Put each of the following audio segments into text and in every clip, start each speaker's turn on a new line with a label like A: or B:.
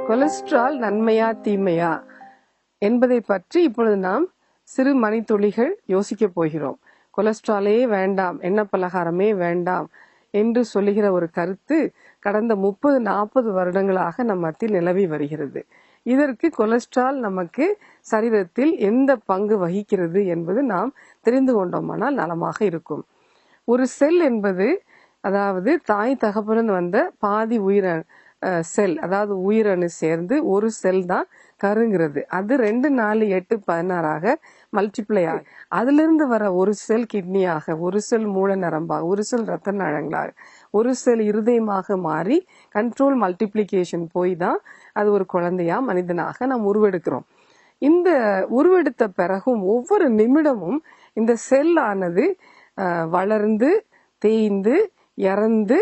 A: Cholesterol நன்மையா தீமையா என்பதை பற்றி இப்பொழுது நாம் சிறு மணித்துளிகள் யோசிக்க போகிறோம். கொலஸ்ட்ராலே வேண்டாம், எண்ணெய் பலகாரமே வேண்டாம் என்று சொல்லுகிற ஒரு கருத்து கடந்த 30-40 வருடங்களாக நம் மத்தியில் நிலவி வருகிறது. இதற்கு கொலஸ்ட்ரால் நமக்கு சரீரத்தில் எந்த பங்கு வகிக்கிறது என்பது நாம் தெரிந்து கொண்டோமானால் நலமாக இருக்கும். ஒரு செல் என்பது, அதாவது தாய் தகப்பன் வந்த பாதி செல், அதாவது உயிரணு சேர்ந்து ஒரு செல் தான் கருங்கிறது. அது 2, 4, 8, 16 மல்டிப்ளை ஆகும். அதிலிருந்து வர ஒரு செல் கிட்னியாக, ஒரு செல் மூல நரம்பாக, ஒரு செல் ரத்த நாளங்களாக, ஒரு செல் இருதயமாக மாறி கண்ட்ரோல் மல்டிப்ளிகேஷன் போய் தான் அது ஒரு குழந்தையா மனிதனாக நாம் உருவெடுக்கிறோம். இந்த உருவெடுத்த பிறகும் ஒவ்வொரு நிமிடமும் இந்த செல் ஆனது வளர்ந்து தேய்ந்து இறந்து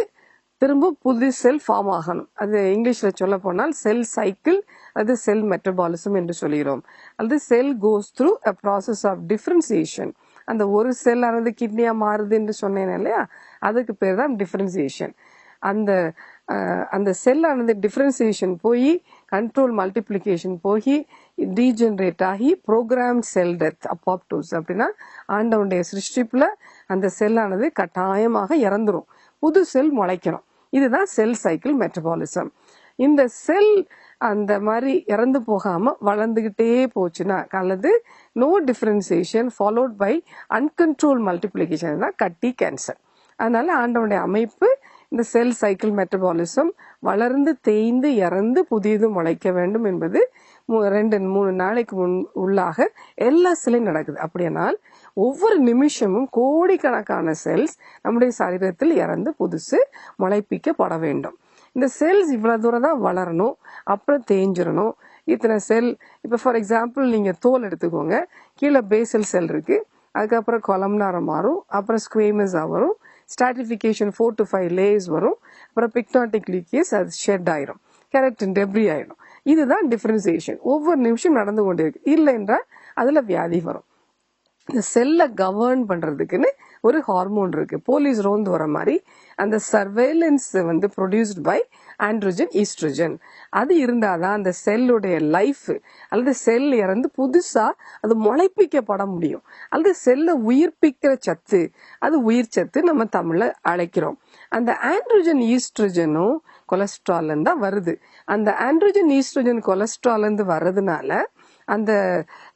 A: திரும்ப புது செல் ஃபார்ம் ஆகணும். அது இங்கிலீஷ்ல சொல்ல போனால் செல் சைக்கிள், அது செல் மெட்டபாலிசம் என்று சொல்கிறோம். அது cell goes through a process of differentiation. அந்த ஒரு செல் ஆனது கிட்னியா மாறுது என்று சொன்னேன் இல்லையா, அதுக்கு பேர் தான் டிஃபரன்சியேஷன். அந்த செல் ஆனது டிஃபரன்சியேஷன் போய் கண்ட்ரோல் மல்டிப்ளிகேஷன் போய் டீஜெனரேட் ஆகி ப்ரோக்ராம் செல் டெத், அப்பாப்டோஸ். அப்படின்னா ஆண்டவனுடைய சிருஷ்டிப்புல அந்த செல் ஆனது கட்டாயமாக இறந்துரும், புது செல் முளைக்கணும். இதுதான் செல் சைக்கிள் மெட்டபாலிசம். இந்த செல் அந்த மாதிரி இறந்து போகாம வளர்ந்துகிட்டே போச்சுன்னா, அல்லது no differentiation followed by uncontrolled multiplication தான் கட்டி கேன்சர். அதனால ஆண்டவனுடைய அமைப்பு இந்த செல் சைக்கிள் மெட்டபாலிசம் வளர்ந்து தேய்ந்து இறந்து புதியது முளைக்க வேண்டும் என்பது 2-3 நாளைக்கு உள்ளாக எல்லா செல்லையும் நடக்குது. அப்படியானால் ஒவ்வொரு நிமிஷமும் கோடிக்கணக்கான செல்ஸ் நம்முடைய சரீரத்தில் இறந்து புதுசு முளைப்பிக்கப்பட வேண்டும். இந்த செல்ஸ் இவ்வளவு தூரம் தான் வளரணும், அப்புறம் தேஞ்சிடணும். இத்தனை செல், இப்போ ஃபார் எக்ஸாம்பிள் நீங்க தோல் எடுத்துக்கோங்க, கீழே பேசல் செல் இருக்கு, அதுக்கப்புறம் கொலம்னாரம் மாறும், அப்புறம் ஸ்குவேமஸா வரும், ஸ்ட்ராட்டிஃபிகேஷன் 4 to 5 லேயர்ஸ் வரும், அப்புறம் பிக்டாட்டிக் லீக்கேஜ், அது ஷெட் ஆயிரும், கெரட்டின் டெப்ரி ஆயிடும். இதுதான் டிஃபரன்சியேஷன். ஒவ்வொரு நிமிஷம் நடந்து கொண்டே இருக்கு. இல்லை என்றால் அதுல வியாதி வரும். இந்த செல்லை கவர்ன் பண்றதுக்குன்னு ஒரு ஹார்மோன் இருக்கு, போலீஸ் ரோந்து வர மாதிரி. அந்த surveillance produced by androgen oestrogen. அது இருந்தாதான் அந்த செல்லுடைய லைஃப், அல்லது செல் இறந்து புதுசா அது முளைப்பிக்கப்பட முடியும். அல்லது செல்லை உயிர்ப்பிக்கிற சத்து, அது உயிர் சத்து நம்ம தமிழ்ல அழைக்கிறோம். அந்த ஆண்ட்ரோஜன் ஈஸ்ட்ரோஜனும் கொலஸ்ட்ரால் தான் வருது. அந்த ஆண்ட்ரோஜன் ஈஸ்ட்ரோஜன் கொலஸ்ட்ரால் இருந்து வர்றதுனால அந்த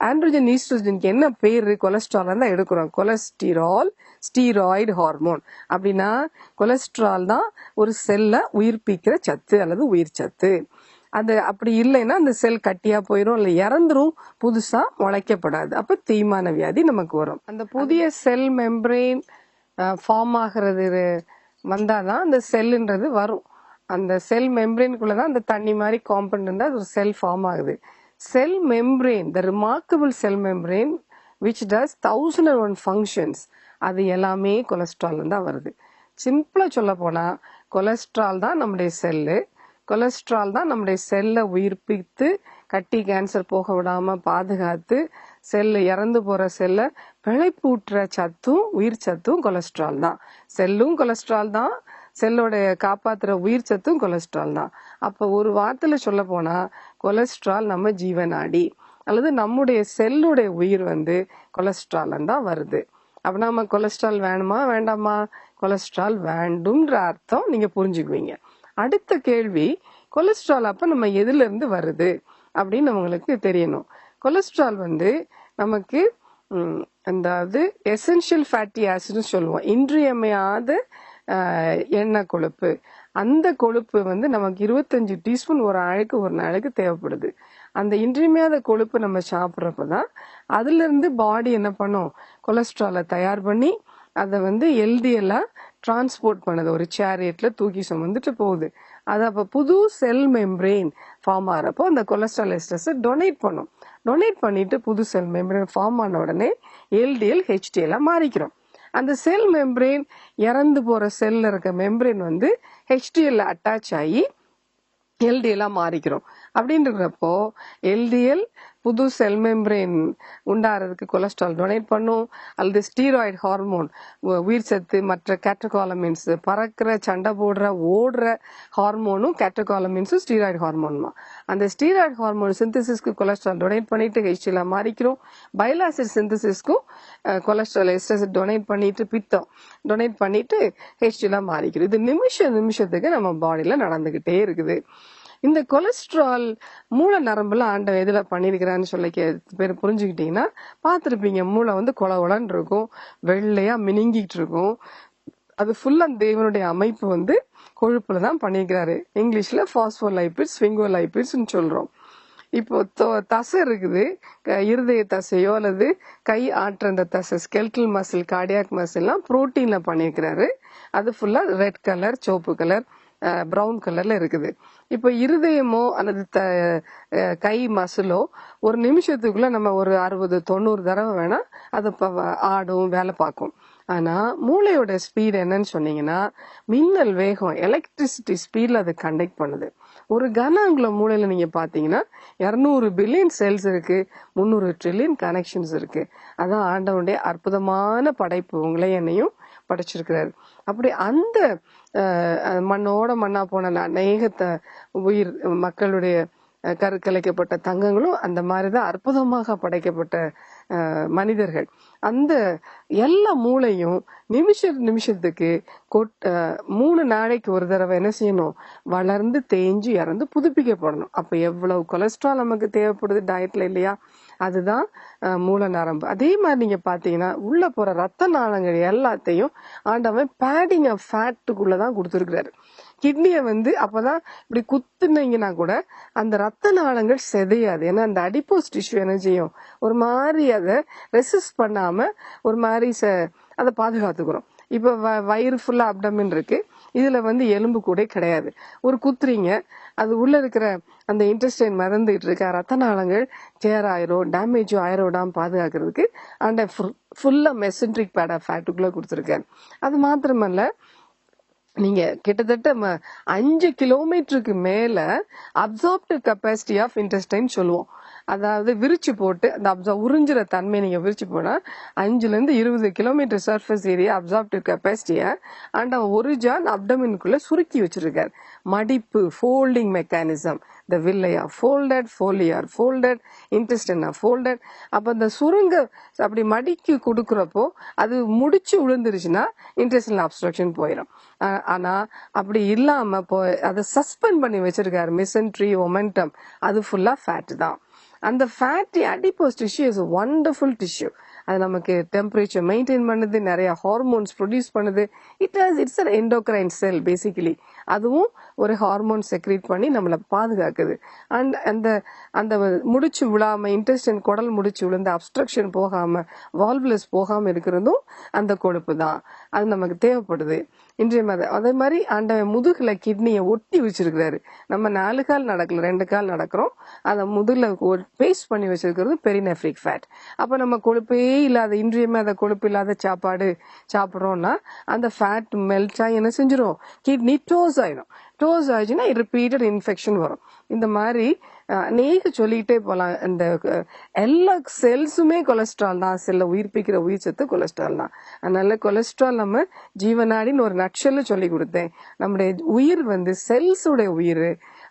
A: ஆண்ட்ரோஜன் ஈஸ்ட்ரோஜனுக்கு என்ன பேரு, கொலஸ்ட்ரால் தான் எடுக்கிறோம். Cholesterol steroid hormone. அப்படின்னா கொலஸ்ட்ரால் தான் ஒரு செல்லை உயிர்ப்பிக்கிற சத்து அல்லது உயிர் சத்து. அது அப்படி இல்லைன்னா அந்த செல் கட்டியா போயிடும், இல்லை இறந்துரும், புதுசா முளைக்கப்படாது. அப்ப தேய்மான வியாதி நமக்கு வரும். அந்த புதிய செல் மெம்பரேன் ஃபார்ம் ஆகிறது வந்தாதான் அந்த செல்லுன்றது வரும். அந்த செல் மெம்பரேனுக்குள்ளதான் அந்த தண்ணி மாதிரி காம்பவுண்ட் இருந்தா அது ஒரு செல் ஃபார்ம் ஆகுது. Cell membrane, the remarkable cell membrane which does 1001 functions, அது எல்லாமே கொலஸ்ட்ரால் தான் வருது. சிம்பிளா சொல்ல போனா கொலஸ்ட்ரால் தான் நம்முடைய செல்லு, கொலஸ்ட்ரால் தான் நம்முடைய செல்லை உயிர்ப்பித்து கட்டி கேன்சர் போக விடாம பாதுகாத்து செல்லு இறந்து போற செல்லை பிழைப்பூட்டுற சத்தும் உயிர் சத்தும் கொலஸ்ட்ரால் தான். செல்லும் கொலஸ்ட்ரால் தான், செல்லோடைய காப்பாத்துற உயிர் சத்தும் கொலஸ்ட்ரால் தான். அப்ப ஒரு வார்த்தையில சொல்ல போனா கொலஸ்ட்ரால் நம்ம ஜீவநாடி, அல்லது நம்முடைய செல்லுடைய உயிர் கொலஸ்ட்ரால் தான் வருது. அப்ப நம்ம கொலஸ்ட்ரால் வேணுமா வேண்டாமா? கொலஸ்ட்ரால் வேண்டும்ன்ற அர்த்தம் நீங்க புரிஞ்சுக்குவீங்க. அடுத்த கேள்வி, கொலஸ்ட்ரால் அப்ப நம்ம எதுல இருந்து வருது அப்படின்னு நம்மளுக்கு தெரியணும். கொலஸ்ட்ரால் நமக்கு அதாவது எசென்ஷியல் ஃபேட்டி ஆசிட்னு சொல்லுவோம், இன்றியமையாத எண்ணெய் கொழுப்பு. அந்த கொழுப்பு நமக்கு 25 டீஸ்பூன் ஒரு நாளைக்கு தேவைப்படுது. அந்த இன்றியமையாத கொழுப்பு நம்ம சாப்பிட்றப்பதான் அதுல இருந்து பாடி என்ன பண்ணும், கொலஸ்ட்ராலை தயார் பண்ணி அதை எல்டிஎல்லா டிரான்ஸ்போர்ட் பண்ணுது, ஒரு சேரியட்ல தூக்கி சுமந்துட்டு போகுது. அது அப்ப புது செல் மெம்பரேன் ஃபார்ம் ஆகிறப்போ அந்த கொலஸ்ட்ரால் எஸ்டர்ஸை டொனேட் பண்ணும். டொனேட் பண்ணிட்டு புது செல் மெம்பரேன் ஃபார்ம் ஆன உடனே எல்டிஎல் ஹெச்டிஎல்லா மாறிக்கிறோம். அந்த செல் மெம்பரேன் இறந்து போற செல்ல இருக்க மெம்பரேன் ஹெச்டிஎல் அட்டாச் ஆகி எல்டிஎல்லா மாறிக்கிறோம். அப்படின்றப்போ எல்டிஎல் புது செல் மெம்பரேன் உண்டாகிறதுக்கு கொலஸ்ட்ரால் டொனேட் பண்ணும். அல்லது ஸ்டீராய்டு ஹார்மோன், உயிர் சத்து, மற்ற கேட்டகாலமின்ஸ், பறக்கிற சண்டை போடுற ஓடுற ஹார்மோனும் கேட்டகாலமின்ஸும் ஸ்டீராய்டு ஹார்மோனுமா. அந்த ஸ்டீராய்டு ஹார்மோன் சிந்தசிஸ்க்கு கொலஸ்ட்ரால் டொனேட் பண்ணிட்டு ஹெச்டிஎல் மாறிக்கிறோம். பைல் ஆசிட் சிந்தசிஸ்க்கும் கொலஸ்ட்ரால் எஸ்டர் டொனேட் பண்ணிட்டு பித்தம் டொனேட் பண்ணிட்டு ஹெச்டிஎல் மாறிக்கிறோம். இது நிமிஷத்துக்கு நம்ம பாடியில நடந்துகிட்டே இருக்குது. இந்த கொலஸ்ட்ரால் மூளை நரம்புல ஆண்டவன் எதுல பண்ணிருக்கிறான்னு சொல்லி பேர் புரிஞ்சுக்கிட்டீங்கன்னா பார்த்துருப்பீங்க. மூளை வந்து கொலன்னு இருக்கும், வெள்ளையா மினுங்கிட்டு இருக்கும். அது ஃபுல்லா தேவனுடைய அமைப்பு வந்து கொழுப்புல தான் பண்ணிருக்கிறாரு. இங்கிலீஷ்ல பாஸ்போலைபிட்ஸ், ஸ்பிங்கோலைபிட்ஸ் சொல்றோம். இப்போ தசை இருக்குது, இருதய தசையோ அல்லது கை ஆற்ற அந்த தசை, ஸ்கெல்டல் மசில், கார்டியாக் மசில்லாம் புரோட்டீன்ல பண்ணிருக்கிறாரு. அது ஃபுல்லா ரெட் கலர், சிவப்பு கலர், பிரவுன் கலர்ல இருக்குது. இப்போ இருதயமோ அல்லது கை மசிலோ ஒரு நிமிஷத்துக்குள்ள நம்ம ஒரு 60-90 தடவை வேணா அது ஆடும், வேலை பார்க்கும். ஆனா மூளையோட ஸ்பீட் என்னன்னு சொன்னீங்கன்னா மின்னல் வேகம், எலக்ட்ரிசிட்டி ஸ்பீட்ல அது கண்டக்ட் பண்ணுது. ஒரு கன அங்குலம் மூளையில நீங்க பாத்தீங்கன்னா 200 பில்லியன் செல்ஸ் இருக்கு, 300 ட்ரில்லியன் கனெக்ஷன்ஸ் இருக்கு. அதான் ஆண்டவனுடைய அற்புதமான படைப்பு, உங்களை என்னையும் படைச்சிருக்கிறாரு. அப்படி அந்த மண்ணோட மண்ணா போன அநேக உயிர் மக்களுடைய கருக்கலைக்கப்பட்ட தங்கங்களும் அந்த மாதிரிதான் அற்புதமாக படைக்கப்பட்ட மனிதர்கள். அந்த எல்லா மூளையும் நிமிஷத்துக்கு 3 நாளைக்கு ஒரு தடவை என்ன செய்யணும், வளர்ந்து தேஞ்சு இறந்து புதுப்பிக்கப்படணும். அப்ப எவ்வளவு கொலஸ்ட்ரால் நமக்கு தேவைப்படுது டயட்ல இல்லையா? அதுதான் மூல நரம்பு. அதே மாதிரி நீங்க பாத்தீங்கன்னா உள்ள போற ரத்த நாளங்கள் எல்லாத்தையும் ஆண்டவன் பேடிங் ஆஃப் ஃபேட்டுக்குள்ளதான் கொடுத்துருக்கிறாரு. கிட்னியை வந்து அப்பதான் இப்படி குத்துனீங்கன்னா கூட அந்த ரத்த நாளங்கள் செதையாது. ஏன்னா அந்த அடிப்போஸ் டிஷ்யூ என்ன செய்யும், ஒரு மாதிரி அதை ரெசிஸ்ட் பண்ணாம ஒரு மாதிரி அதை பாதுகாத்துக்கிறோம். இப்ப வயிறு ஃபுல்லா அப்டமின் இருக்கு, இதுல வந்து எலும்பு கூட கிடையாது. ஒரு குத்துறீங்க, அது உள்ள இருக்கிற அந்த இன்டெஸ்டைன் மறந்துட்டு இருக்க ரத்த நாளங்கள் டேர் ஆயிரும், டேமேஜும் ஆயிரோடாம பாதுகாக்கிறதுக்கு அந்த ஃபுல்லா மெசன்ட்ரிக் பேட் ஆஃப் ஃபேட்டுக்குள்ள கொடுத்துருக்காரு. அது மாத்திரமல்ல, நீங்க கிட்டத்தட்ட 5 கிலோமீட்டருக்கு மேல அப்சார்ப்டிவ் கெப்பாசிட்டி ஆஃப் இன்டெஸ்டைன் சொல்லுவோம். அதாவது விரிச்சு போட்டு அந்த உறிஞ்சுற தன்மை நீங்க விரிச்சு போனா 5-20 கிலோமீட்டர் சர்ஃபேஸ் ஏரியா அப்சார்ப்டிவ் கெப்பாசிட்டிய அண்ட் ஒரு ஜான் அப்டமினுக்குள்ள சுருக்கி வச்சிருக்காரு. மடிப்பு, folding mechanism, the villi are folded, folio are folded, intestine are folded. அப்ப அந்த சுருங்க அப்படி மடிக்கு கொடுக்கறப்போ அது முடிச்சு விழுந்துருச்சுன்னா இன்டெஸ்டினல் அப்ஸ்ட்ரக்ஷன் போயிடும். ஆனா அப்படி இல்லாம அதை சஸ்பெண்ட் பண்ணி வச்சிருக்காரு மெசன்ட்ரி, ஒமெண்டம், அது ஃபுல்லா ஃபேட் தான். அந்த fatty adipose tissue is wonderful tissue. அது நமக்கு டெம்பரேச்சர் மெயின்டைன் பண்ணுது, நிறைய ஹார்மோன்ஸ் ப்ரொடியூஸ் பண்ணுது. It's an endocrine sell basically. அதுவும் ஒரு ஹார்மோன் செக்ரீட் பண்ணி நம்மளை பாதுகாக்குது. அண்ட் அந்த அந்த முடிச்சு விழாம, இன்டெஸ்டைன் குடல் முடிச்சு விழுந்து அப்ஸ்ட்ரக்ஷன் போகாம, வால்வுலஸ் போகாம இருக்கிறதும் அந்த கொழுப்பு தான். அது நமக்கு தேவைப்படுது இன்றைய அதே மாதிரி ஆண்டவன் முதுகுல கிட்னியை ஒட்டி வச்சிருக்கிறாரு. நம்ம 4 கால் நடக்கல, 2 கால் நடக்கிறோம். அதை முதுகுல பேஸ்ட் பண்ணி வச்சிருக்கிறது பெரினெஃப்ரிக் ஃபேட். அப்ப நம்ம கொழுப்பே இல்லாத, இன்றியமையாத கொழுப்பு இல்லாத சாப்பாடு சாப்பிட்றோம்னா அந்த ஃபேட் மெல்ட் ஆகி என்ன செஞ்சிடும், கிட்னி டோஸ் ஆயிடும். டோஸ் ஆயிடுச்சுன்னா ரிப்பீட்டட் இன்ஃபெக்ஷன் வரும். இந்த மாதிரி அநேக சொல்லிக்கிட்டே போகலாம். இந்த எல்லா செல்ஸுமே கொலஸ்ட்ரால் தான், செல்ல உயிர்ப்பிக்கிற உயிர் சத்து கொலஸ்ட்ரால் தான். அதனால கொலஸ்ட்ரால் நம்ம ஜீவனாடின்னு ஒரு நக்ஷல்ல சொல்லி கொடுத்தேன். நம்முடைய உயிர் வந்து செல்ஸுடைய உயிர்.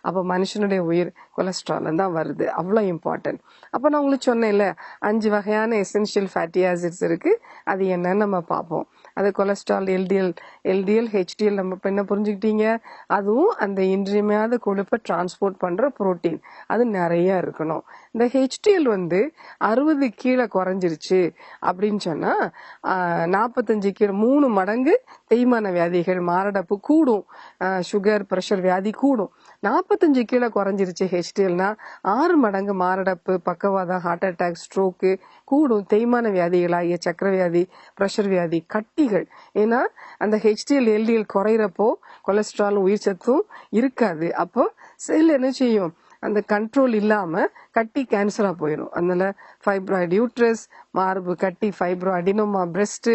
A: அப்ப மனுஷனுடைய உயிர் கொலஸ்ட்ரால் தான் வருது. அவ்வளவு இம்பார்ட்டன்ட். அப்ப நான் உங்களுக்கு சொன்னேன்ல 5 வகையான எசென்ஷியல் ஃபேட்டி ஆசிட்ஸ் இருக்கு. அது என்னன்னு நம்ம பார்ப்போம். அது கொலஸ்ட்ரால், எல்டிஎல், ஹெச்டிஎல். நம்ம என்ன புரிஞ்சுக்கிட்டீங்க, அதுவும் அந்த இன்றியமையாத கொழுப்பை டிரான்ஸ்போர்ட் பண்ற புரோட்டீன், அது நிறைய இருக்கணும். இந்த ஹெச்டிஎல் வந்து 60 கீழே குறைஞ்சிருச்சு அப்படின்னு சொன்னா 45 கீழே 3 மடங்கு தேய்மான வியாதிகள், மாரடைப்பு கூடும், சுகர், பிரஷர் வியாதி கூடும். 45 கீழே குறைஞ்சிருச்சு ஹெச்டிஎல்னா 6 மடங்கு மாரடைப்பு, பக்கவாதம், ஹார்ட் அட்டாக், ஸ்ட்ரோக்கு கூடும். தேய்மான வியாதிகளாகிய சக்கர வியாதி, பிரஷர் வியாதி, கட்டிகள். ஏன்னா அந்த ஹெச்டிஎல், எல்டிஎல் குறையிறப்போ கொலஸ்ட்ரால், உயிர் சத்தும் இருக்காது. அப்போ செல் என்ன செய்யும், அந்த கண்ட்ரோல் இல்லாம கட்டி கேன்சரா போயிடும். அதனால ஃபைப்ராய்டு யூட்ரஸ், மார்பு கட்டி, ஃபைப்ரோ அடினோமா பிரெஸ்ட்,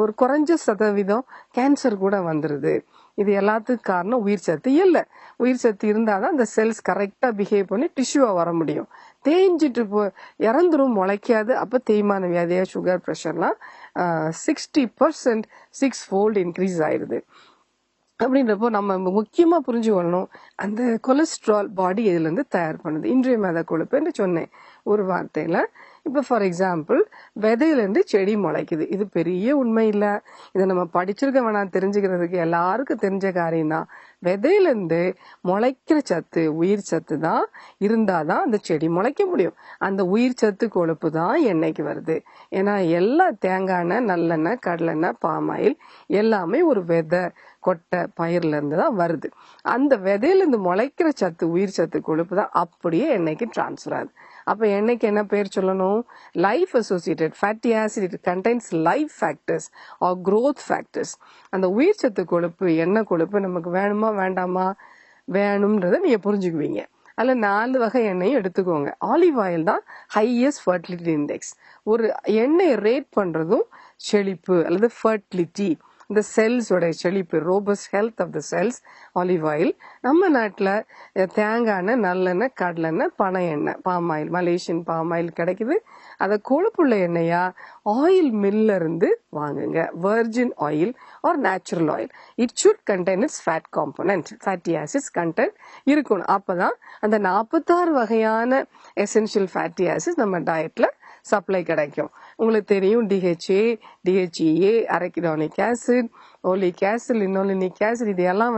A: ஒரு குறைஞ்ச சதவீதம் கேன்சர் கூட வந்துருது. இது எல்லாத்துக்கும் காரணம் உயிர் சத்து இல்லை. உயிர் சத்து இருந்தாதான் அந்த செல்ஸ் கரெக்டா பிஹேவ் பண்ணி டிஷ்யூவா வர முடியும். தேஞ்சிட்டு இறந்துரும், முளைக்காது. அப்ப தேய்மான வியாதியா சுகர் பிரஷர்லாம் 60% 6-fold இன்க்ரீஸ் ஆயிடுது. அப்படின்றப்போ நம்ம முக்கியமா புரிஞ்சுக்கொள்ளணும், அந்த கொலஸ்ட்ரால் பாடி இதுல இருந்து தயார் பண்ணுது. இன்றைய மத கொழுப்புன்னு சொன்னேன் ஒரு வார்த்தையில. இப்ப ஃபார் எக்ஸாம்பிள், விதையில இருந்து செடி முளைக்குது. இது பெரிய உண்மை இல்ல, இதை நம்ம படிச்சிருக்க வேணாம், தெரிஞ்சுக்கிறதுக்கு எல்லாருக்கும் தெரிஞ்ச காரியம் தான். விதையில இருந்து முளைக்கிற சத்து, உயிர் சத்து தான் இருந்தாதான் அந்த செடி முளைக்க முடியும். அந்த உயிர் சத்து கொழுப்பு தான் எண்ணெய்க்கு வருது. ஏன்னா எல்லா தேங்காய் எண்ணெய், நல்லெண்ணெய், கடலெண்ணெய், பாமாயில் எல்லாமே ஒரு விதை, கொட்டை, பயிர்ல இருந்து தான் வருது. அந்த விதையில இருந்து முளைக்கிற சத்து, உயிர் சத்து கொழுப்பு தான் அப்படியே எண்ணெய்க்கு டிரான்ஸ்ஃபர் ஆகுது. அப்ப எண்ணெய்க்கு என்ன பேர் சொல்லணும்? Life associated fatty acid. It contains life factors R growth factors. அந்த உயிர் சத்து கொழுப்பு, எண்ணெய் கொழுப்பு நமக்கு வேணுமா வேண்டாமா? வேணும்ன்றதை நீங்க புரிஞ்சுக்குவீங்க. அதுல 4 வகை எண்ணெயும் எடுத்துக்கோங்க. ஆலிவ் ஆயில் தான் ஹையஸ்ட் ஃபர்டிலிட்டி இண்டெக்ஸ். ஒரு எண்ணெயை ரேட் பண்றதும் செழிப்பு அல்லது ஃபர்டிலிட்டி, இந்த செல்ஸோட செழிப்பு, robust health of the cells, olive oil. நம்ம நாட்டில் தேங்காய் எண்ணெய், நல்லெண்ணெய், கடலெண்ணெய், பனை எண்ணெய், palm oil, Malaysian palm oil கிடைக்குது. அதை கொழுப்புள்ள எண்ணெயா ஆயில் மில்ல இருந்து வாங்குங்க. Virgin oil or natural oil. It should contain its fat component, fatty acids content இருக்கணும். அப்பதான் அந்த 46 வகையான எசென்ஷியல் ஃபேட்டி ஆசிட்ஸ் நம்ம டயட்ல சப்ளை கிடைக்கும். உங்களுக்கு தெரியும், DHA, DHEA, arachidonic acid, oleic acid, linolenic acid, இது எல்லாம்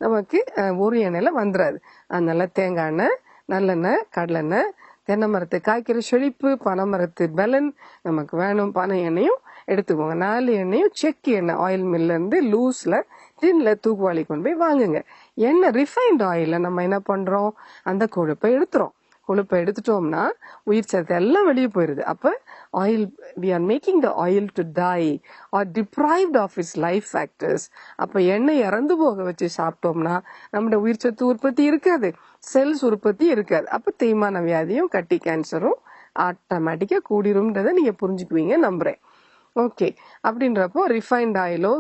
A: நமக்கு ஒரு எண்ணெயில வந்துடாது. அதனால தேங்காய் எண்ணெய், நல்லெண்ணெய், கடலெண்ணெய், தென்னை மரத்து காய்க்கிற செழிப்பு, பனை மரத்து பலன் நமக்கு வேணும். பனை எண்ணெயும் எடுத்துக்கோங்க. 4 எண்ணெயும் செக்கு எண்ணெய் ஆயில் மில்ல இருந்து லூஸ்ல டின்ல தூக்குவாளி கொண்டு போய் வாங்குங்க. எண்ணெய் ரிஃபைன்ட் ஆயில நம்ம என்ன பண்றோம்? அந்த கொழுப்பை எடுத்துறோம். கொழுப்பை எடுத்துட்டோம்னா உயிர் சத்து எல்லாம் வெளியே போயிருது. அப்ப oil, we are making the oil to die or deprived of its life factors. அப்ப எண்ணெய் இறந்து போக வச்சு சாப்பிட்டோம்னா நம்முடைய உயிர் சத்து உற்பத்தி இருக்காது, செல்ஸ் உற்பத்தி இருக்காது. அப்ப தேய்மான வியாதியும் கட்டி கேன்சரும் ஆட்டோமேட்டிக்கா கூடிரும்ன்றதை நீங்க புரிஞ்சுக்குவீங்க நம்புறேன். ஓகே. அப்படின்றப்போ ரிஃபைன்ட் ஆயிலோ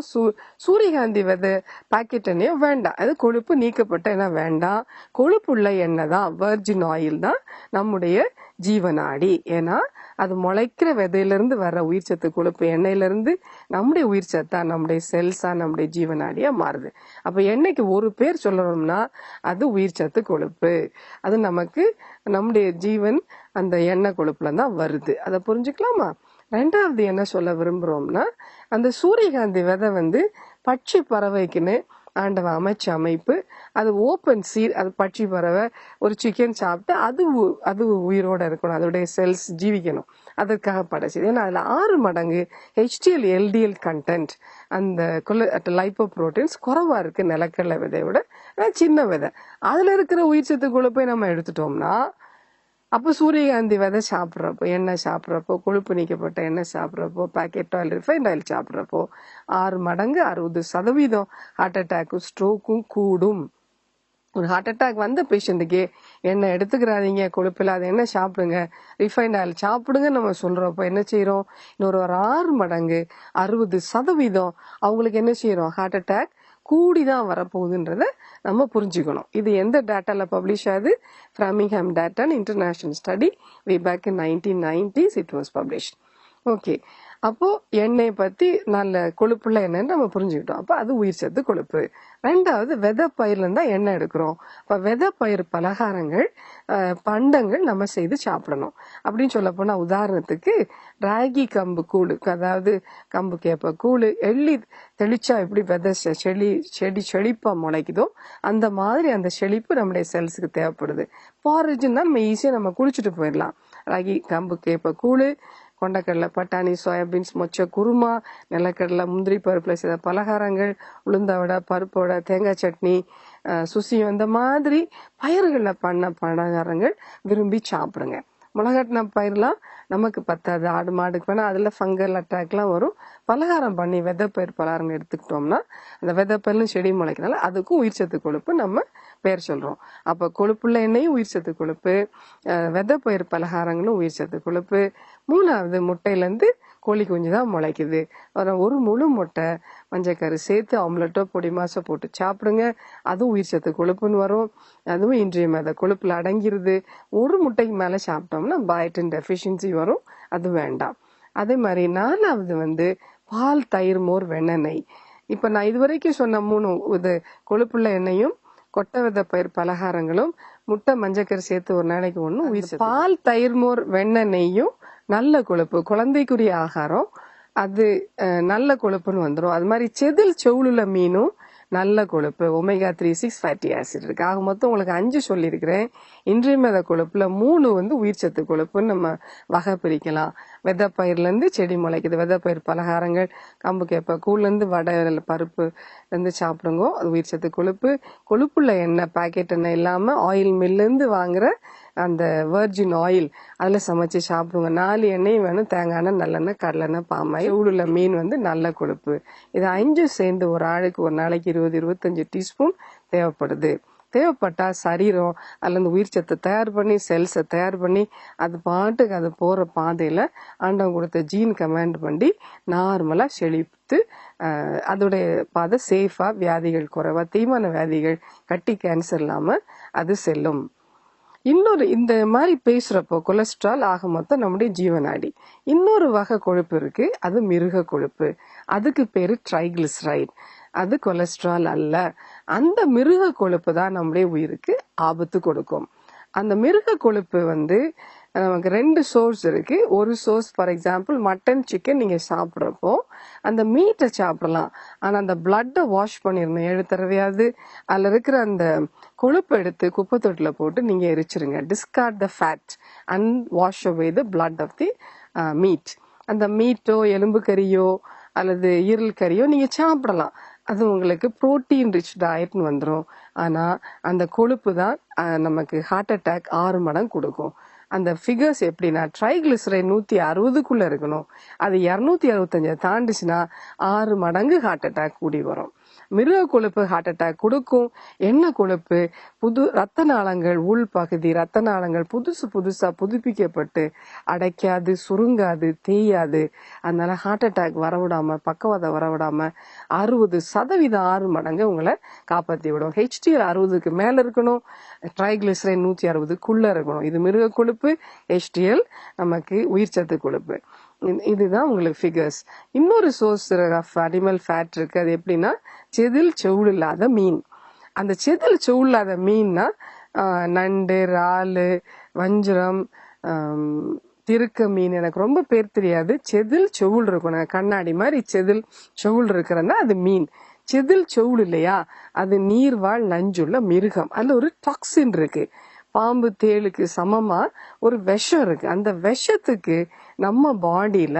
A: சூரியகாந்தி விதை பாக்கெட் எண்ணெயோ வேண்டாம். அது கொழுப்பு நீக்கப்பட்ட எண்ணெய் வேண்டாம். கொழுப்புள்ள எண்ணெய் தான், வெர்ஜின் ஆயில் தான் நம்முடைய ஜீவநாடி. ஏன்னா அது முளைக்கிற விதையிலிருந்து வர்ற உயிர் சத்து கொழுப்பு எண்ணெயிலிருந்து நம்முடைய உயிர் சத்தா, நம்முடைய செல்ஸா, நம்முடைய ஜீவநாடியா மாறுது. அப்ப எண்ணெய்க்கு ஒரு பேர் சொல்லணும்னா அது உயிர் சத்து கொழுப்பு. அது நமக்கு நம்முடைய ஜீவன் அந்த எண்ணெய் கொழுப்புல தான் வருது. அதை புரிஞ்சுக்கலாமா? 2வது என்ன சொல்ல விரும்புறோம்னா, அந்த சூரியகாந்தி விதை பட்சி பறவைக்குன்னு ஆண்டவன் அமைச்ச அமைப்பு. அது ஓப்பன் சீட், அது பட்சி பறவை ஒரு சிக்கன் சாப்பிட்டு அது உயிரோட இருக்கணும், அதோடைய செல்ஸ் ஜீவிக்கணும், அதற்காக படைச்சது. ஏன்னா அதுல 6 மடங்கு HDL LDL கண்டென்ட், அந்த லைப்போ புரோட்டீன்ஸ் குறைவா இருக்கு நிலக்கடலை விதையோட. சின்ன விதை, அதுல இருக்கிற உயிர் சத்து கொழுப்பை நம்ம எடுத்துட்டோம்னா, அப்போ சூரியகாந்தி விதை சாப்பிட்றப்போ, எண்ணெய் சாப்பிட்றப்போ, கொழுப்பு நீக்கப்பட்ட எண்ணெய் சாப்பிட்றப்போ, பேக்கெட் ஆயில், ரிஃபைண்ட் ஆயில் சாப்பிட்றப்போ 6 மடங்கு 60% ஹார்ட் அட்டாக்கும் ஸ்ட்ரோக்கும் கூடும். ஒரு ஹார்ட் அட்டாக் வந்த பேஷண்ட்டுக்கு எண்ணெய் எடுத்துக்கிறாதீங்க, கொழுப்பு இல்லாத எண்ணெய் சாப்பிடுங்க, ரிஃபைண்ட் ஆயில் சாப்பிடுங்க நம்ம சொல்றப்போ என்ன செய்யறோம்? இன்னொரு 6 மடங்கு 60% அவங்களுக்கு என்ன செய்யறோம்? ஹார்ட் அட்டாக் கூடிதான் வரப்போகுதுன்றத நம்ம புரிஞ்சுக்கணும். இது எந்த டேட்டால பப்ளிஷ் ஆகுது? Framingham data international study, way back in 1990s it was published. Okay. அப்போ எண்ணெயை பத்தி நல்ல கொழுப்புள்ள எண்ணெய்ன்னு நம்ம புரிஞ்சுக்கிட்டோம். அப்ப அது உயிர் சத்து கொழுப்பு. 2வது விதை பயிர்ல இருந்தா எண்ணெய் எடுக்கிறோம். அப்ப விதை பயிர் பலகாரங்கள், பண்டங்கள் நம்ம செய்து சாப்பிடணும். அப்படின்னு சொல்ல போனா, உதாரணத்துக்கு ராகி கம்பு கூழு, அதாவது கம்பு கேப்ப கூழு, எள்ளி தெளிச்சா எப்படி விதை செடி செழிப்பா முளைக்குதோ அந்த மாதிரி அந்த செழிப்பு நம்முடைய செல்ஸுக்கு தேவைப்படுது. பாரேஜ்னா நம்ம ஈஸியா நம்ம குடிச்சிட்டு போயிடலாம். ராகி கம்பு கேப்ப கூழு, கொண்டக்கடலை, பட்டாணி, சோயாபீன்ஸ், மொச்சை குருமா, நிலக்கடலை, முந்திரி பருப்புல செய்த பலகாரங்கள், உளுந்த வடை, பருப்பு வடை, தேங்காய் சட்னி, சுசியம், இந்த மாதிரி பயிர்களில் பண்ண பலகாரங்கள் விரும்பி சாப்பிடுங்க. முளைகட்டின பயிரெலாம் நமக்கு பத்தாது, ஆடு மாடுக்கு வேணா அதுல ஃபங்கல் அட்டாக்லாம் வரும். பலகாரம் பண்ணி விதைப்பயிர் பலகாரம் எடுத்துக்கிட்டோம்னா அந்த விதைப்பயிலும் செடி முளைக்கிறனால அதுக்கும் உயிர் சத்து கொழுப்பு நம்ம பேர் சொல்றோம். அப்ப கொழுப்புள்ள எண்ணெயும் உயிர் சத்து கொழுப்பு, விதைப்பயிர் பலகாரங்களும் உயிர் சத்து கொழுப்பு. 3வது முட்டையிலேருந்து கோழி குஞ்சு தான் முளைக்குது. ஒரு முழு முட்டை மஞ்சக்கரு சேர்த்து ஆம்லெட்டோ பொடி மாசம் போட்டு சாப்பிடுங்க. அதுவும் உயிர் சத்து கொழுப்புன்னு வரும். அதுவும் இன்றியமையாத கொழுப்புல அடங்கிருது. ஒரு முட்டைக்கு மேல சாப்பிட்டோம்னா பயோட்டின் டெஃபிஷியன்சி வரும். அது வேண்டாம். அதே மாதிரி 4வது பால், தயிர், மோர், வெண்ணெய். இப்ப நான் இதுவரைக்கும் சொன்ன 3 இது கொழுப்புள்ள எண்ணெயும் கொட்டை விதை பயிர் பலகாரங்களும் முட்டை மஞ்சக்கரு சேர்த்து ஒரு நாளைக்கு 1 உயிர் சத்து. பால், தயிர், மோர், வெண்ணெய்யும் நல்ல கொழுப்பு, குழந்தைக்குரிய ஆகாரம். அது நல்ல கொழுப்புன்னு வந்துடும். அது மாதிரி செதில் செவுளுள்ள மீனும் நல்ல கொழுப்பு, ஒமேகா 3, 6 ஃபேட்டி ஆசிட் இருக்கு. ஆக மொத்தம் உங்களுக்கு 5 சொல்லியிருக்கிறேன். இன்றியமையாத கொழுப்புல 3 உயிர் சத்து கொழுப்புன்னு நம்ம வகை பிரிக்கலாம். விதைப்பயிர்ல இருந்து செடி முளைக்குது. விதைப்பயிர் பலகாரங்கள், கம்பு கேப்ப கூழ்ல இருந்து வடை, பருப்பு இருந்து சாப்பிடுங்க. அது உயிர் சத்து கொழுப்பு. கொழுப்புள்ள எண்ணெய், பாக்கெட் எண்ணெய் இல்லாம ஆயில் மில்ல இருந்து வாங்குற அந்த வெர்ஜின் ஆயில், அதுல சமைச்சு சாப்பிடுங்க. 4 எண்ணெயும் வேணும். தேங்காய் எண்ணெய், நல்லெண்ணெய், கடலெண்ணெய், பாமாயில். உள்ள மீன் நல்ல கொழுப்பு. இது 5 சேர்ந்து ஒரு ஆளுக்கு ஒரு நாளைக்கு 20-25 டீஸ்பூன் தேவைப்படுது. தேவைப்பட்டா சரீரம் அல்லது உயிர் சத்தை தயார் பண்ணி, செல்ஸை தயார் பண்ணி, அது பாட்டுக்கு அது போற பாதையில ஆண்டவன் கொடுத்த ஜீன் கமாண்ட் பண்ணி நார்மலா செழித்து அதோடைய பாதை சேஃபா, வியாதிகள் குறைவா, தீமான வியாதிகள், கட்டி கேன்சர் இல்லாம அது செல்லும். இன்னொரு இந்த மாதிரி பேசுறப்போ கொலஸ்ட்ரால் ஆக மொத்தம் நம்முடைய ஜீவநாடி. இன்னொரு வகை கொழுப்பு இருக்கு, அது மிருக கொழுப்பு. அதுக்கு பேரு ட்ரைகிளிசரைட். அது கொலஸ்ட்ரால் அல்ல. அந்த மிருக கொழுப்பு தான் நம்முடைய உயிருக்கு ஆபத்து கொடுக்கும். அந்த மிருக கொழுப்பு நமக்கு 2 சோர்ஸ் இருக்கு. ஒரு source for example mutton, chicken நீங்க சாப்பிட்றப்போ அந்த மீட்டை சாப்பிடலாம். ஆனா அந்த பிளட்டை வாஷ் பண்ணிடணும் 7 தடவையாவது. அதுல இருக்கிற அந்த கொழுப்பு எடுத்து குப்பை தொட்டில போட்டு நீங்க எரிச்சிருங்க. Discard the fat and wash away the blood of the meat. அந்த மீட்டோ, எலும்பு கறியோ அல்லது ஈரல் கறியோ நீங்க சாப்பிடலாம். அது உங்களுக்கு புரோட்டீன் ரிச் டயட்னு வந்துடும். ஆனா அந்த கொழுப்பு தான் நமக்கு ஹார்ட் அட்டாக் 6 மடங்கு கொடுக்கும். அந்த ஃபிகர்ஸ் எப்படின்னா, ட்ரைகிளிசரைட் 160க்குள்ள இருக்கணும். அது 265 தாண்டிச்சுன்னா 6 மடங்கு ஹார்ட் அட்டாக் கூடி வரும். மிருக கொழுப்பு ஹார்ட் அட்டாக் கொடுக்கும். எண்ணெய் கொழுப்பு புது ரத்த நாளங்கள், உள் பகுதி ரத்த நாளங்கள் புதுசா புதுப்பிக்கப்பட்டு அடைக்காது, சுருங்காது, தேயாது. அதனால ஹார்ட் அட்டாக் வரவிடாம, பக்கவாதம் வரவிடாம 60% 6 மடங்கு உங்களை காப்பாற்றி விடும். HDL 60க்கு மேல இருக்கணும். ட்ரைகிளிசரைட் 160க்குள்ள இருக்கணும். இது மிருக கொழுப்பு. HDL நமக்கு உயிர் சத்து கொழுப்பு. இதுதான் உங்களுக்கு ஃபிகர்ஸ். இன்னொரு சோர்ஸ் ஆஃப் அனிமல் ஃபேட் இருக்கு. அது எப்படின்னா, செதில் செவுள் இல்லாத மீன். அந்த செதில் செவுள் இல்லாத மீன்னா நண்டு, இறாலு, வஞ்சிரம், திருக்க மீன். எனக்கு ரொம்ப பேர் தெரியாது. செதில் செவுள் இருக்கும், கண்ணாடி மாதிரி செதில் செவுள் இருக்கிறன்னா அது மீன். செதில் செவுள் இல்லையா, அது நீர்வாழ் நஞ்சுள்ள மிருகம். அதுல ஒரு டாக்ஸின் இருக்கு. பாம்பு, தேளுக்கு சமமா ஒரு விஷம் இருக்கு. அந்த விஷத்துக்கு நம்ம பாடியில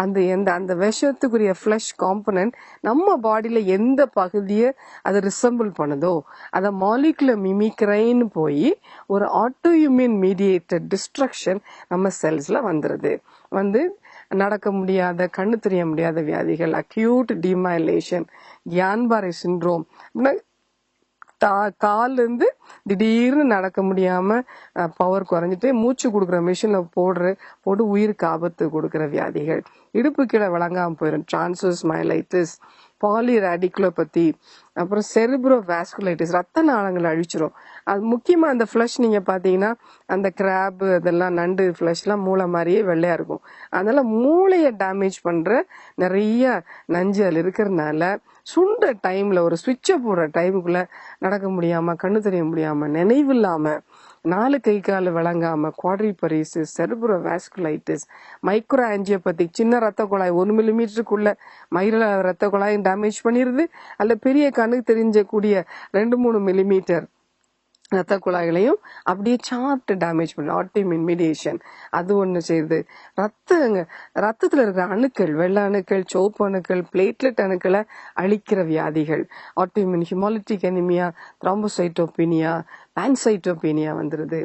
A: அந்த விஷத்துக்குரிய ஃபிளஷ் காம்பனன்ட் நம்ம பாடியில எந்த பகுதியை அதை ரிசம்பிள் பண்ணுதோ அதை மாலிகுலர் மிமிக்ரைன்னு போய் ஒரு ஆட்டோஇம்யூன் மீடியேட்டட் டிஸ்ட்ரக்ஷன் நம்ம செல்ஸ்ல வந்துருது. நடக்க முடியாத, கண்ணு தெரிய முடியாத வியாதிகள், அக்யூட் டிமைலேஷன், கியான்பாரே சிண்ட்ரோம், கால்ல இருந்து திடீர்னு நடக்க முடியாம பவர் குறைஞ்சிட்டு மூச்சு கொடுக்குற மிஷின்ல போட்டு உயிருக்கு ஆபத்து கொடுக்குற வியாதிகள், இடுப்பு கீழே விளங்காம போயிடும், டிரான்ஸ்வர்ஸ் மைலைட்டிஸ், பாலிராடிகுலோபதி, அப்புறம் செரிப்ரோ வாஸ்குலைட்டிஸ், ரத்த நாளங்களை அழிச்சிரும். அது முக்கியமா அந்த ஃபிளஷ் நீங்க பாத்தீங்கன்னா அந்த கிராப், அதெல்லாம் நண்டு ஃபிளஷ் எல்லாம் மூளை மாதிரியே வெள்ளையா இருக்கும். அதனால மூளையை டேமேஜ் பண்ற நிறைய நஞ்சு அதில் இருக்கிறதுனால சுண்ட டைம்ல, ஒரு சுவிட்சை போடுற டைமுக்குள்ள நடக்க முடியாம, கண்ணு தெரிய முடியாம, நினைவு இல்லாம, 4 கை கால் விளங்காம, குவாட்ரிபரிசிஸ், செரிப்ரோ வாஸ்குலைட்டிஸ், மைக்ரோ ஆஞ்சியோபதிக், சின்ன ரத்த குழாய் 1 மில்லிமீட்டருக்குள்ள மயிரில் ரத்த குழாயும் டேமேஜ் பண்ணிருது. அல்ல பெரிய கண்ணுக்கு தெரிஞ்சக்கூடிய 2-3 மில்லிமீட்டர் ரத்த குழாய்களையும் அப்படியே சாப்பிட்டு டேமேஜ் பண்ணும். ஆட்டோஇம்யூன் மீடியேஷன் அது ஒண்ணு செய்யுது. ரத்தத்துல இருக்கிற அணுக்கள், வெள்ளை அணுக்கள், சிவப்பு அணுக்கள், பிளேட்லெட் அணுக்களை அழிக்கிற வியாதிகள், ஆட்டோஇம்யூன் ஹிமாலிட்டிக் அனிமியா, த்ரோம்போசைட்டோபீனியா, பான்சைட்டோபீனியா வந்துருது.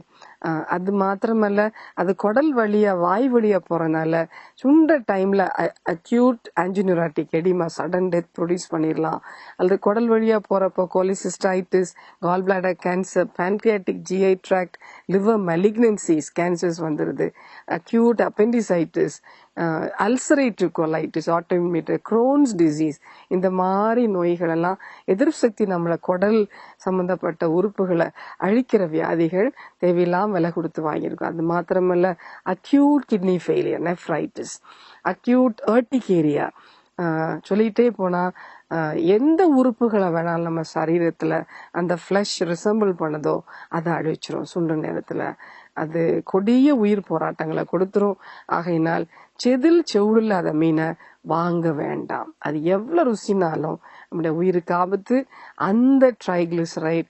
A: அது மாத்திரமல்ல, அது குடல் வழியா, வாய் வழியா போறதுனால சுண்ட டைம்ல acute angioneurotic oedema, sudden death produce பண்ணிடலாம். அல்லது குடல் வழியா போறப்போ cholecystitis, gall bladder cancer, pancreatic GI tract, liver malignancies, cancers வந்துருது. acute appendicitis, ulcerative colitis, autoimmune Crohn's disease, இந்த மாதிரி நோய்களெல்லாம் எதிர்ப்பு சக்தி நம்மளை குடல் சம்பந்தப்பட்ட உறுப்புகளை அழிக்கிற வியாதிகள் தேவையில்லாம விலை கொடுத்து வாங்கியிருக்கோம். அது மாத்திரமல்ல, acute kidney failure, nephritis, acute urticaria, சொல்லிட்டே போனா எந்த உறுப்புகளை வேணாலும் நம்ம சரீரத்துல அந்த ஃபிளஷ் ரிசம்பிள் பண்ணதோ அதை அழிச்சிரும் சுண்டு நேரத்துல. அது கொடிய உயிர் போராட்டங்களை கொடுத்துரும். ஆகையினால் செதில் செவுடு இல்லாத மீனை வாங்க வேண்டாம். அது எவ்வளவு ருசினாலும் நம்முடைய உயிருக்கு ஆபத்து. அந்த ட்ரைகிளிசரைட்,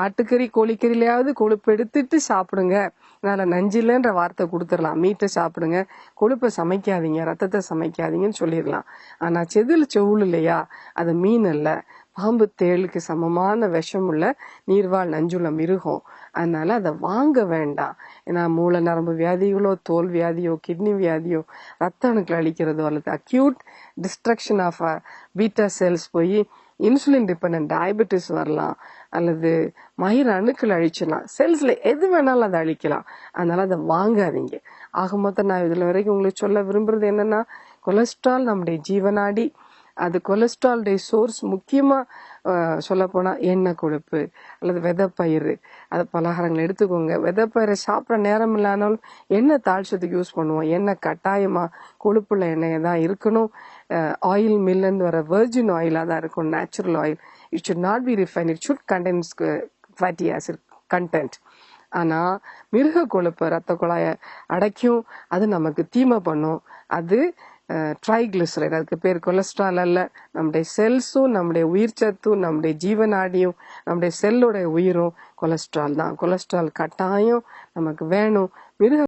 A: ஆட்டுக்கறி கோழிக்கறியிலையாவது கொழுப்பு எடுத்துட்டு சாப்பிடுங்க, அதனால நஞ்சில்லைன்ற வார்த்தை கொடுத்துடலாம். மீட்டை சாப்பிடுங்க, கொழுப்பை சமைக்காதீங்க, ரத்தத்தை சமைக்காதீங்கன்னு சொல்லிடலாம். ஆனா செதில் செவுள் இல்லையா, அது மீன் அல்ல, பாம்பு தேளுக்கு சமமான விஷம் உள்ள நீர்வாழ் நஞ்சுள்ள மிருகம். அதனால அதை வாங்க வேண்டாம். ஏன்னா மூல நரம்பு வியாதிகளோ, தோல் வியாதியோ, கிட்னி வியாதியோ, ரத்த அணுக்கள் அழிக்கிறதோ, அல்லது acute destruction of beta cells போய் இன்சுலின் டிபெண்டன்ட் டயபெட்டிஸ் வரலாம், அல்லது மயிர் அணுக்கள் அழிச்சிடலாம். செல்ஸ்ல எது வேணாலும் அதை அழிக்கலாம். அதனால அதை வாங்காதீங்க. ஆக மொத்தம் நான் இதுல வரைக்கும் உங்களுக்கு சொல்ல விரும்புறது என்னன்னா, கொலஸ்ட்ரால் நம்முடைய ஜீவனாடி. அது கொலஸ்ட்ராலுடைய சோர்ஸ் முக்கியமா சொல்ல போனா எண்ணெய் கொழுப்பு அல்லது விதைப்பயிறு, அது பலகாரங்கள் எடுத்துக்கோங்க. விதைப்பயிரை சாப்பிட நேரம் இல்லானாலும் எண்ணெய் தாளிச்சதுக்கு யூஸ் பண்ணுவோம். எண்ணெய் கட்டாயமா கொழுப்புள்ள எண்ணெயை தான் இருக்கணும். ஆயில் மில்லுன்னு வர வெர்ஜின் ஆயிலா தான் இருக்கும், natural oil. It should not be refine, it should contain fatty acid content. ஆனா மிருக கொழுப்பு ரத்த குழாயை அடைக்கும், அது நமக்கு தீமை பண்ணும். அது ட்ரைகிளிசரைட், அதுக்கு பேர் கொலஸ்ட்ரால் அல்ல. நம்முடைய செல்ஸும், நம்முடைய உயிர் சத்தும், நம்முடைய ஜீவனாடியும், நம்முடைய செல்லோட உயிரும் கொலஸ்ட்ரால் தான். கொலஸ்ட்ரால் கட்டாயம் நமக்கு வேணும். மிருக